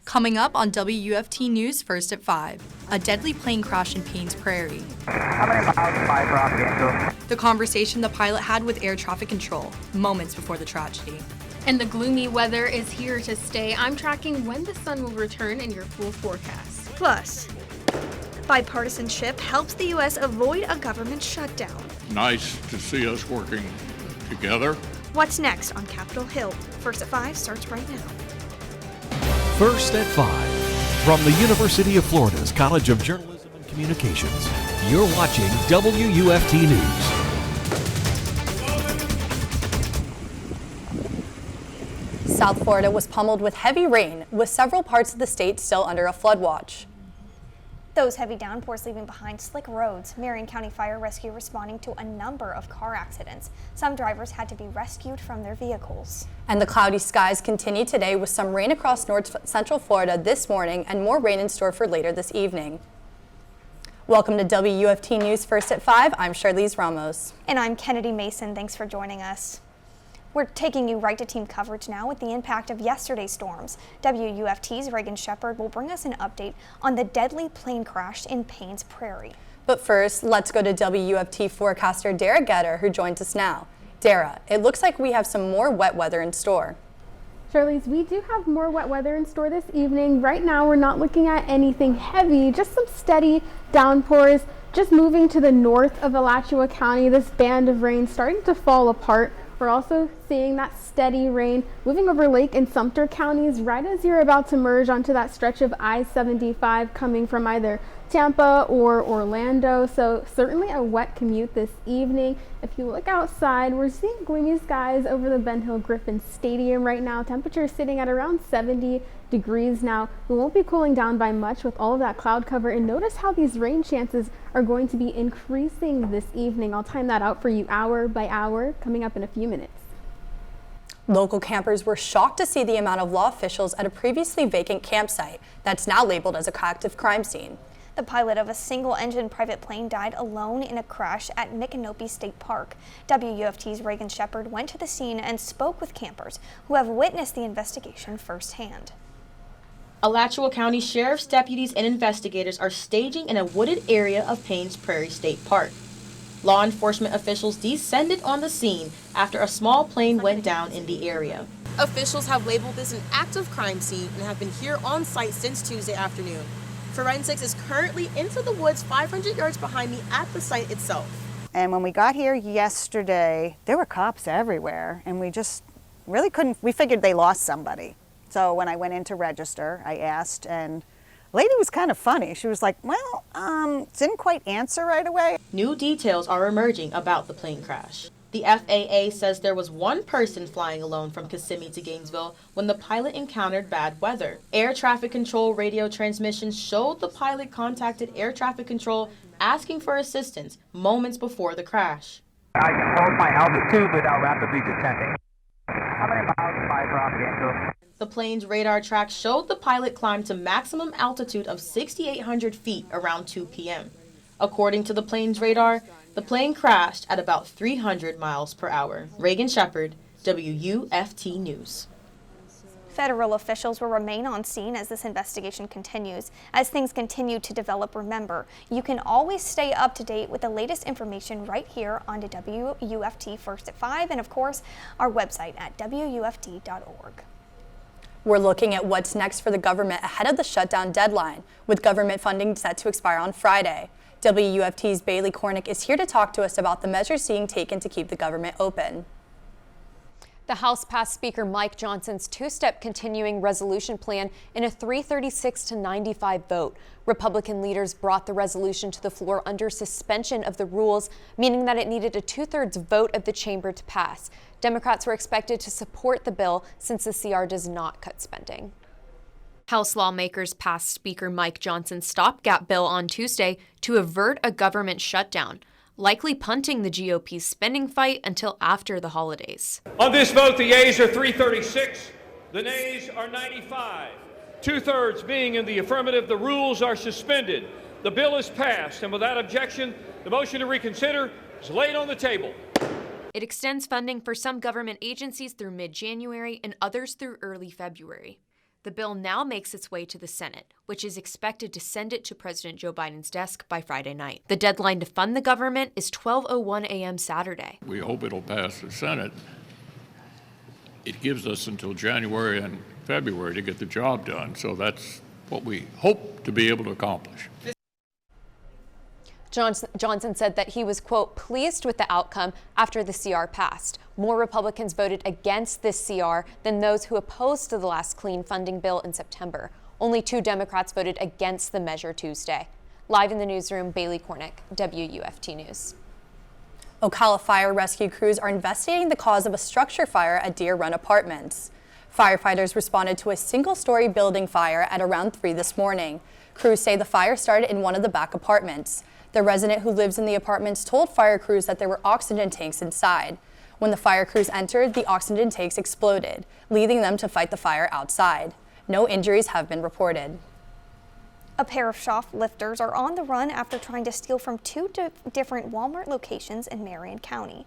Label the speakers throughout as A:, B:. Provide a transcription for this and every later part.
A: Coming up on WUFT News First at 5, a deadly plane crash in Paynes Prairie.
B: How many miles by Bianca?
A: The conversation the pilot had with air traffic control moments before the tragedy.
C: And the gloomy weather is here to stay. I'm tracking when the sun will return in your full forecast.
D: Plus, bipartisanship helps the U.S. avoid a government shutdown.
E: Nice to see us working together.
D: What's next on Capitol Hill? First at 5 starts right now.
F: First at 5, from the University of Florida's College of Journalism and Communications, you're watching WUFT News.
A: South Florida was pummeled with heavy rain, with several parts of the state still under a flood watch.
G: Those heavy downpours leaving behind slick roads. Marion County Fire Rescue responding to a number of car accidents. Some drivers had to be rescued from their vehicles.
A: And the cloudy skies continue today with some rain across north central Florida this morning and more rain in store for later this evening. Welcome to WUFT News First at 5. I'm Charlize Ramos.
G: And I'm Kennedy Mason. Thanks for joining us. We're taking you right to team coverage now with the impact of yesterday's storms. WUFT's Reighan Sheppard will bring us an update on the deadly plane crash in Paynes Prairie.
A: But first, let's go to WUFT forecaster Derrah, who joins us now. Derrah, it looks like we have some more wet weather in store.
H: Charlize, we do have more wet weather in store this evening. Right now, we're not looking at anything heavy, just some steady downpours. Just moving to the north of Alachua County, this band of rain starting to fall apart. We're also seeing that steady rain moving over Lake and Sumter counties right as you're about to merge onto that stretch of I-75 coming from either Tampa or Orlando. So certainly a wet commute this evening. If you look outside, we're seeing gloomy skies over the Ben Hill Griffin Stadium right now. Temperature sitting at around 70 degrees now. We won't be cooling down by much with all of that cloud cover, and notice how these rain chances are going to be increasing this evening. I'll time that out for you hour by hour coming up in a few minutes.
A: Local campers were shocked to see the amount of law officials at a previously vacant campsite that's now labeled as a active crime scene.
G: The pilot of a single-engine private plane died alone in a crash at Micanopy State Park. WUFT's Reighan Sheppard went to the scene and spoke with campers who have witnessed the investigation firsthand.
I: Alachua County Sheriff's deputies and investigators are staging in a wooded area of Paynes Prairie State Park. Law enforcement officials descended on the scene after a small plane went down in the area.
J: Officials have labeled this an active crime scene and have been here on site since Tuesday afternoon. Forensics is currently into the woods 500 yards behind me at the site itself.
K: And when we got here yesterday, there were cops everywhere, and we just really couldn't, we figured they lost somebody. So when I went in to register, I asked, and the lady was kind of funny. She was like, well, didn't quite answer right away.
I: New details are emerging about the plane crash. The FAA says there was one person flying alone from Kissimmee to Gainesville when the pilot encountered bad weather. Air traffic control radio transmissions showed the pilot contacted air traffic control asking for assistance moments before the crash.
B: I can hold my altitude without rapidly descending. How many miles by Bianca?
I: The plane's radar track showed the pilot climbed to maximum altitude of 6,800 feet around 2 p.m. According to the plane's radar, the plane crashed at about 300 miles per hour. Reighan Sheppard, WUFT News.
G: Federal officials will remain on scene as this investigation continues. As things continue to develop, remember, you can always stay up to date with the latest information right here on the WUFT First at 5 and, of course, our website at WUFT.org.
A: We're looking at what's next for the government ahead of the shutdown deadline, with government funding set to expire on Friday. WUFT's Bailey Korinek is here to talk to us about the measures being taken to keep the government open.
L: The House passed Speaker Mike Johnson's two-step continuing resolution plan in a 336-95 vote. Republican leaders brought the resolution to the floor under suspension of the rules, meaning that it needed a two-thirds vote of the chamber to pass. Democrats were expected to support the bill since the CR does not cut spending. House lawmakers passed Speaker Mike Johnson's stopgap bill on Tuesday to avert a government shutdown, likely punting the GOP's spending fight until after the holidays.
M: On this vote, the yeas are 336, the nays are 95. Two-thirds being in the affirmative, the rules are suspended. The bill is passed, and without objection, the motion to reconsider is laid on the table.
L: It extends funding for some government agencies through mid-January and others through early February.
N: The bill now makes its way to the Senate, which is expected to send it to President Joe Biden's desk by Friday night. The deadline to fund the government is 12:01 a.m. Saturday.
E: We hope it'll pass the Senate. It gives us until January and February to get the job done, so that's what we hope to be able to accomplish.
L: Johnson said that he was, quote, pleased with the outcome after the CR passed. More Republicans voted against this CR than those who opposed to the last clean funding bill in September. Only 2 Democrats voted against the measure Tuesday. Live in the newsroom, Bailey Korinek, WUFT News.
A: Ocala fire rescue crews are investigating the cause of a structure fire at Deer Run Apartments. Firefighters responded to a single-story building fire at around 3 this morning. Crews say the fire started in one of the back apartments. The resident who lives in the apartments told fire crews that there were oxygen tanks inside. When the fire crews entered, the oxygen tanks exploded, leading them to fight the fire outside. No injuries have been reported.
G: A pair of shoplifters are on the run after trying to steal from 2 different Walmart locations in Marion County.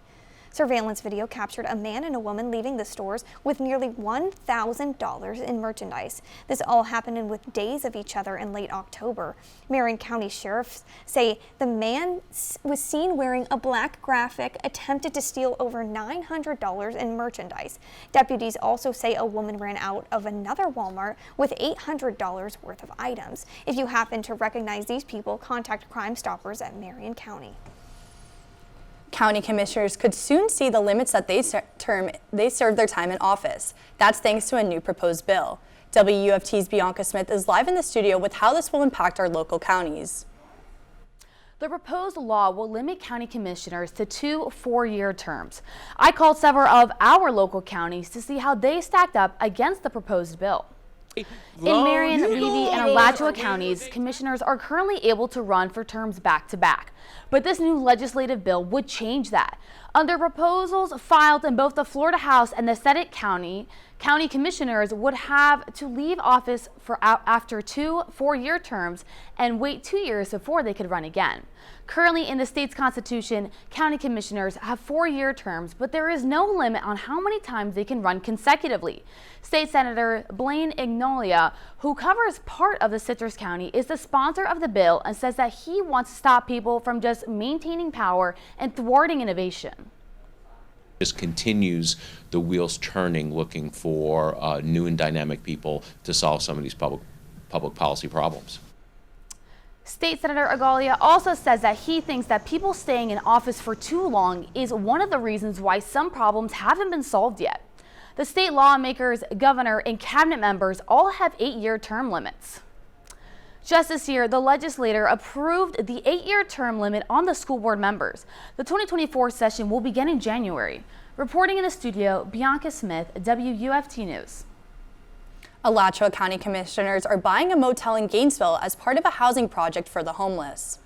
G: Surveillance video captured a man and a woman leaving the stores with nearly $1,000 in merchandise. This all happened with days of each other in late October. Marion County sheriffs say the man was seen wearing a black graphic, attempted to steal over $900 in merchandise. Deputies also say a woman ran out of another Walmart with $800 worth of items. If you happen to recognize these people, contact Crime Stoppers at Marion County.
A: County commissioners could soon see the limits that they serve their time in office. That's thanks to a new proposed bill. WUFT's Bianca Smith is live in the studio with how this will impact our local counties.
O: The proposed law will limit county commissioners to 2 4-year terms. I called several of our local counties to see how they stacked up against the proposed bill. In Marion, Levy, and Alachua counties, commissioners are currently able to run for terms back-to-back. But this new legislative bill would change that. Under proposals filed in both the Florida House and the Senate, county commissioners would have to leave office after 2 4-year terms and wait 2 years before they could run again. Currently in the state's constitution, county commissioners have 4-year terms, but there is no limit on how many times they can run consecutively. State Senator Blaine Ignolia, who covers part of the Citrus County, is the sponsor of the bill and says that he wants to stop people from just maintaining power and thwarting innovation.
P: Just continues the wheels turning, looking for new and dynamic people to solve some of these public policy problems.
O: State Senator Agalia also says that he thinks that people staying in office for too long is one of the reasons why some problems haven't been solved yet. The state lawmakers, governor, and cabinet members all have 8-year term limits. Just this year, the legislature approved the 8-year term limit on the school board members. The 2024 session will begin in January. Reporting in the studio, Bianca Smith, WUFT News.
A: Alachua County commissioners are buying a motel in Gainesville as part of a housing project for the homeless.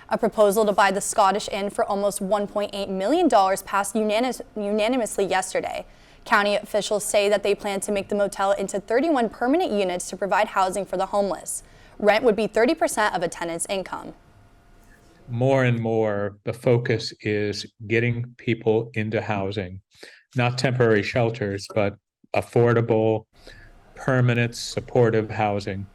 A: A proposal to buy the Scottish Inn for almost $1.8 million passed unanimously yesterday. County officials say that they plan to make the motel into 31 permanent units to provide housing for the homeless. Rent would be 30% of a tenant's income.
Q: More and more, the focus is getting people into housing, not temporary shelters, but affordable, permanent, supportive housing.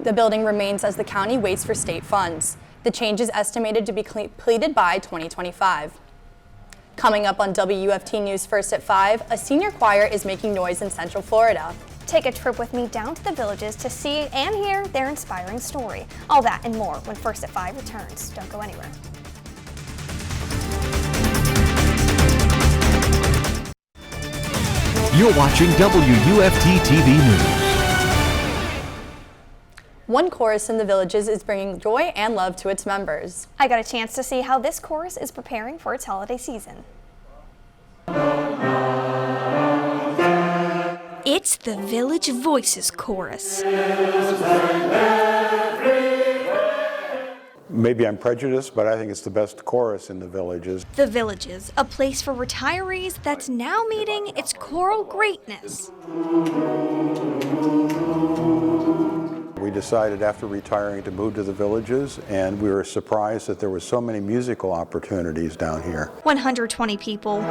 A: The building remains as the county waits for state funds. The change is estimated to be completed by 2025. Coming up on WUFT News First at 5, a senior choir is making noise in Central Florida.
G: Take a trip with me down to the villages to see and hear their inspiring story. All that and more when First at 5 returns. Don't go anywhere.
F: You're watching WUFT-TV News.
A: One chorus in the villages is bringing joy and love to its members.
G: I got a chance to see how this chorus is preparing for its holiday season. It's the Village Voices Chorus.
R: Maybe I'm prejudiced, but I think it's the best chorus in the villages.
G: The Villages, a place for retirees that's now meeting its choral greatness.
R: We decided after retiring to move to the villages, and we were surprised that there were so many musical opportunities down here.
D: 120 people,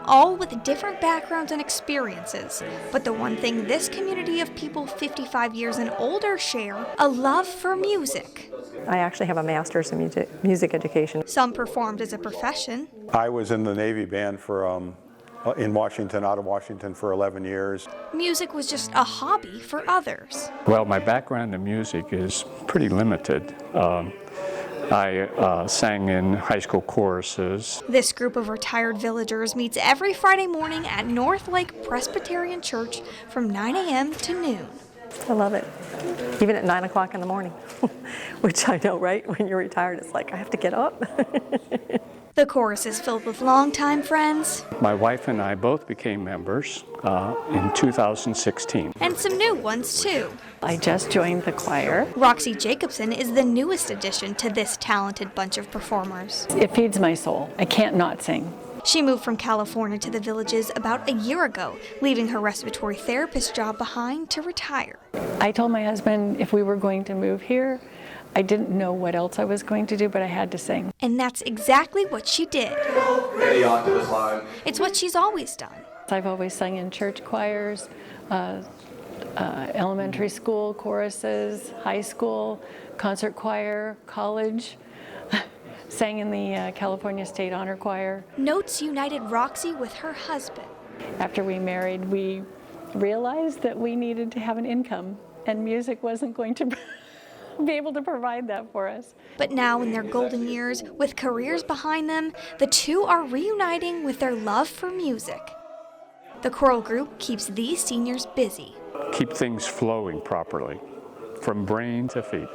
D: all with different backgrounds and experiences. But the one thing this community of people 55 years and older share, a love for music.
S: I actually have a master's in music education.
D: Some performed as a profession.
R: I was in the Navy band for in Washington, out of Washington for 11 years.
D: Music was just a hobby for others.
T: Well, my background in music is pretty limited. I sang in high school choruses.
D: This group of retired villagers meets every Friday morning at North Lake Presbyterian Church from 9 a.m. to noon.
S: I love it, even at 9 o'clock in the morning, which I know, right? When you're retired, it's like, I have to get up.
D: The chorus is filled with longtime friends.
T: My wife and I both became members in 2016.
D: And some new ones, too.
S: I just joined the choir.
D: Roxy Jacobson is the newest addition to this talented bunch of performers.
S: It feeds my soul. I can't not sing.
D: She moved from California to the Villages about a year ago, leaving her respiratory therapist job behind to retire.
S: I told my husband if we were going to move here, I didn't know what else I was going to do, but I had to sing.
D: And that's exactly what she did.
U: Ready on to the slide.
D: It's what she's always done.
S: I've always sung in church choirs, elementary school choruses, high school, concert choir, college. Sang in the California State Honor Choir.
D: Notes united Roxy with her husband.
S: After we married, we realized that we needed to have an income, and music wasn't going to be able to provide that for us.
D: But now in their golden years, with careers behind them, the two are reuniting with their love for music. The choral group keeps these seniors busy.
T: Keep things flowing properly, from brain to feet.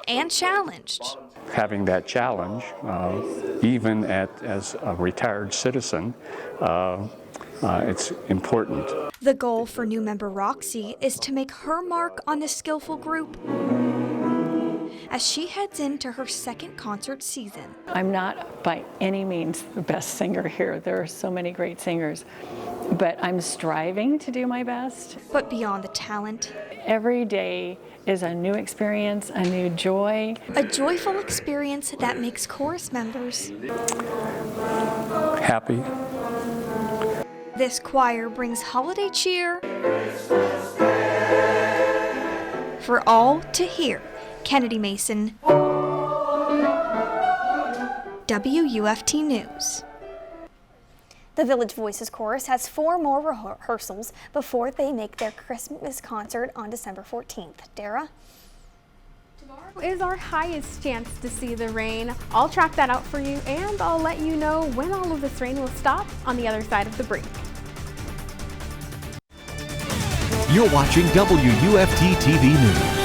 D: And challenged.
T: Having that challenge, even as a retired citizen, it's important.
D: The goal for new member Roxy is to make her mark on the skillful group as she heads into her second concert season.
S: I'm not by any means the best singer here. There are so many great singers, but I'm striving to do my best.
D: But beyond the talent,
S: every day is a new experience, a new joy.
D: A joyful experience that makes chorus members
T: happy.
D: This choir brings holiday cheer for all to hear. Kennedy Mason, WUFT News. The Village Voices Chorus has 4 more rehearsals before they make their Christmas concert on December 14th. Derrah?
H: Tomorrow is our highest chance to see the rain. I'll track that out for you, and I'll let you know when all of this rain will stop on the other side of the break.
F: You're watching WUFT-TV News.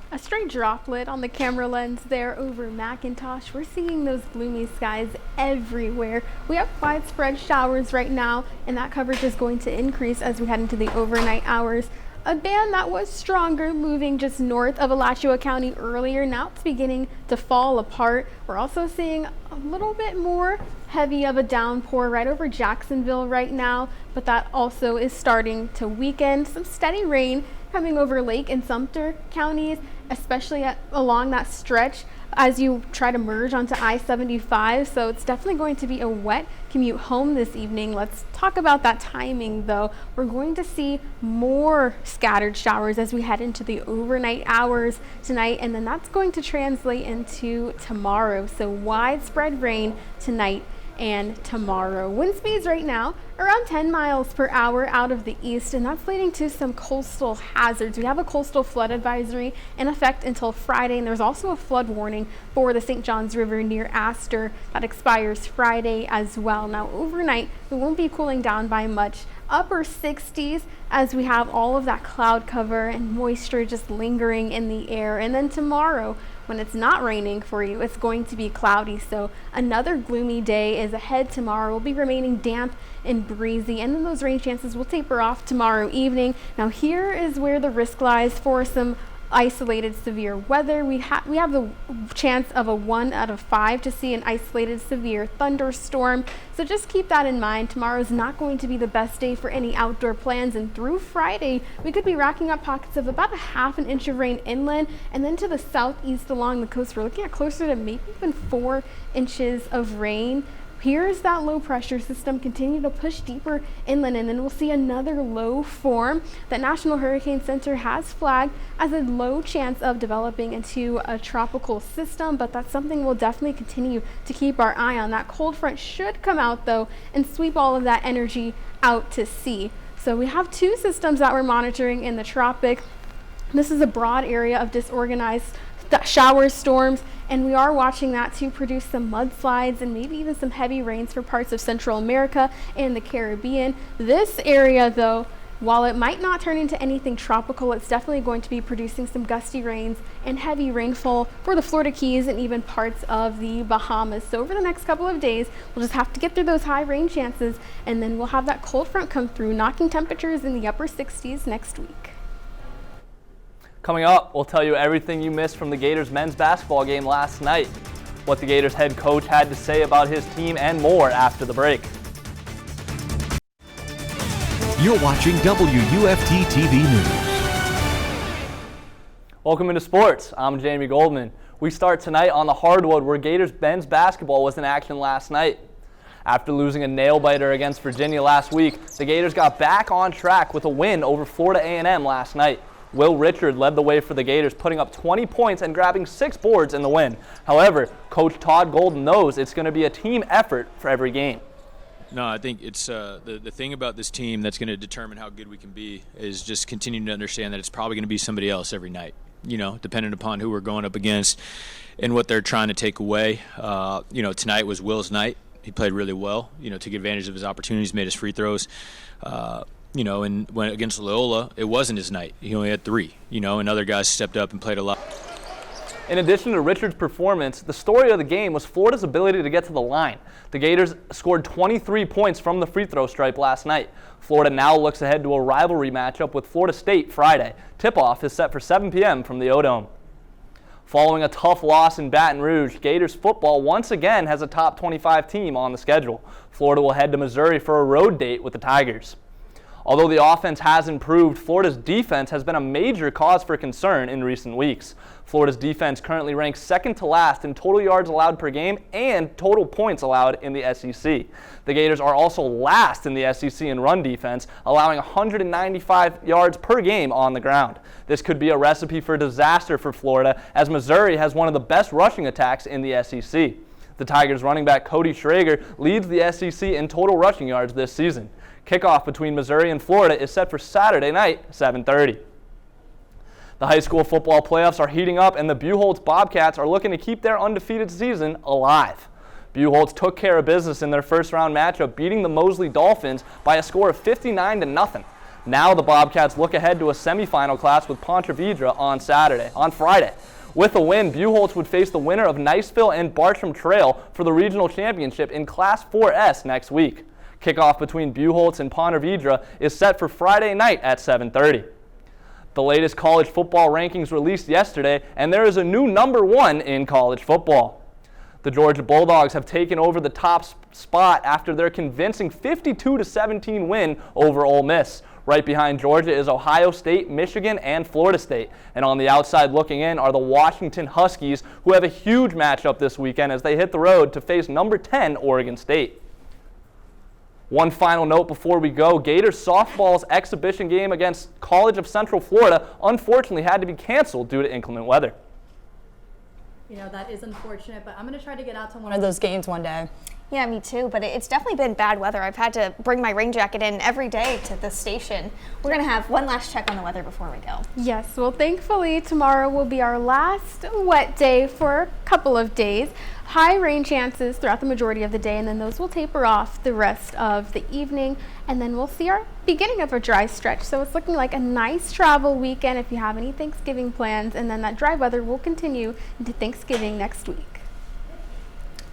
H: A stray droplet on the camera lens there over McIntosh. We're seeing those gloomy skies everywhere. We have widespread showers right now, and that coverage is going to increase as we head into the overnight hours. A band that was stronger moving just north of Alachua County earlier, now it's beginning to fall apart. We're also seeing a little bit more heavy of a downpour right over Jacksonville right now, but that also is starting to weaken. Some steady rain coming over Lake and Sumter counties, especially along that stretch as you try to merge onto I-75. So it's definitely going to be a wet commute home this evening. Let's talk about that timing though. We're going to see more scattered showers as we head into the overnight hours tonight, and then that's going to translate into tomorrow. So widespread rain tonight and tomorrow. Wind speeds right now around 10 miles per hour out of the east, and that's leading to some coastal hazards. We have a coastal flood advisory in effect until Friday, and there's also a flood warning for the St. Johns River near Astor that expires Friday as well. Now overnight, we won't be cooling down by much. Upper 60s as we have all of that cloud cover and moisture just lingering in the air. And then tomorrow, when it's not raining for you, it's going to be cloudy. So another gloomy day is ahead tomorrow. We'll be remaining damp and breezy, and then those rain chances will taper off tomorrow evening. Now here is where the risk lies for some isolated severe weather. We have the chance of a 1 out of 5 to see an isolated severe thunderstorm. So just keep that in mind. Tomorrow's not going to be the best day for any outdoor plans, and through Friday, we could be racking up pockets of about a ½ inch of rain inland, and then to the southeast along the coast, we're looking at closer to maybe even 4 inches of rain. Here's that low pressure system continue to push deeper inland, and then we'll see another low form that National Hurricane Center has flagged as a low chance of developing into a tropical system, but that's something we'll definitely continue to keep our eye on. That cold front should come out though and sweep all of that energy out to sea. So we have 2 systems that we're monitoring in the tropic. This is a broad area of disorganized shower storms, and we are watching that to produce some mudslides and maybe even some heavy rains for parts of Central America and the Caribbean. This area though, while it might not turn into anything tropical, it's definitely going to be producing some gusty rains and heavy rainfall for the Florida Keys and even parts of the Bahamas. So over the next couple of days, we'll just have to get through those high rain chances, and then we'll have that cold front come through, knocking temperatures in the upper 60s next week.
C: Coming up, we'll tell you everything you missed from the Gators men's basketball game last night, what the Gators head coach had to say about his team, and more after the break.
F: You're watching WUFT-TV News.
C: Welcome into sports. I'm Jamie Goldman. We start tonight on the hardwood, where Gators men's basketball was in action last night. After losing a nail-biter against Virginia last week, the Gators got back on track with a win over Florida A&M last night. Will Richard led the way for the Gators, putting up 20 points and grabbing 6 boards in the win. However, Coach Todd Golden knows it's going to be a team effort for every game.
V: No, I think it's the thing about this team that's going to determine how good we can be is just continuing to understand that it's probably going to be somebody else every night, you know, depending upon who we're going up against and what they're trying to take away. You know, tonight was Will's night. He played really well, you know, took advantage of his opportunities, made his free throws. You know, and when against Loyola, it wasn't his night. He only had 3, you know, and other guys stepped up and played a lot.
C: In addition to Richard's performance, the story of the game was Florida's ability to get to the line. The Gators scored 23 points from the free throw stripe last night. Florida now looks ahead to a rivalry matchup with Florida State Friday. Tip-off is set for 7 p.m. from the O-Dome. Following a tough loss in Baton Rouge, Gators football once again has a top 25 team on the schedule. Florida will head to Missouri for a road date with the Tigers. Although the offense has improved, Florida's defense has been a major cause for concern in recent weeks. Florida's defense currently ranks second to last in total yards allowed per game and total points allowed in the SEC. The Gators are also last in the SEC in run defense, allowing 195 yards per game on the ground. This could be a recipe for disaster for Florida, as Missouri has one of the best rushing attacks in the SEC. The Tigers running back Cody Schrager leads the SEC in total rushing yards this season. Kickoff between Missouri and Florida is set for Saturday night, 7:30. The high school football playoffs are heating up, and the Buchholz Bobcats are looking to keep their undefeated season alive. Buchholz took care of business in their first-round matchup, beating the Mosley Dolphins by a score of 59-0. Now the Bobcats look ahead to a semifinal clash with Ponte Vedra on Friday. With a win, Buchholz would face the winner of Niceville and Bartram Trail for the regional championship in Class 4S next week. Kickoff between Buchholz and Ponte Vedra is set for Friday night at 7:30. The latest college football rankings released yesterday, and there is a new number 1 in college football. The Georgia Bulldogs have taken over the top spot after their convincing 52-17 win over Ole Miss. Right behind Georgia is Ohio State, Michigan, and Florida State. And on the outside looking in are the Washington Huskies, who have a huge matchup this weekend as they hit the road to face number 10 Oregon State. One final note before we go, Gators softball's exhibition game against College of Central Florida unfortunately had to be canceled due to inclement weather.
A: You know, that is unfortunate, but I'm going to try to get out to one of those games one day.
G: Yeah, me too, but it's definitely been bad weather. I've had to bring my rain jacket in every day to the station. We're going to have one last check on the weather before we go.
H: Yes, well, thankfully, tomorrow will be our last wet day for a couple of days. High rain chances throughout the majority of the day, and then those will taper off the rest of the evening, and then we'll see our beginning of a dry stretch. So it's looking like a nice travel weekend if you have any Thanksgiving plans, and then that dry weather will continue into Thanksgiving next week.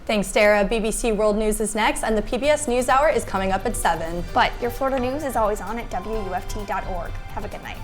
A: Thanks, Derrah. BBC World News is next, and the PBS NewsHour is coming up at 7.
G: But your Florida news is always on at WUFT.org. Have a good night.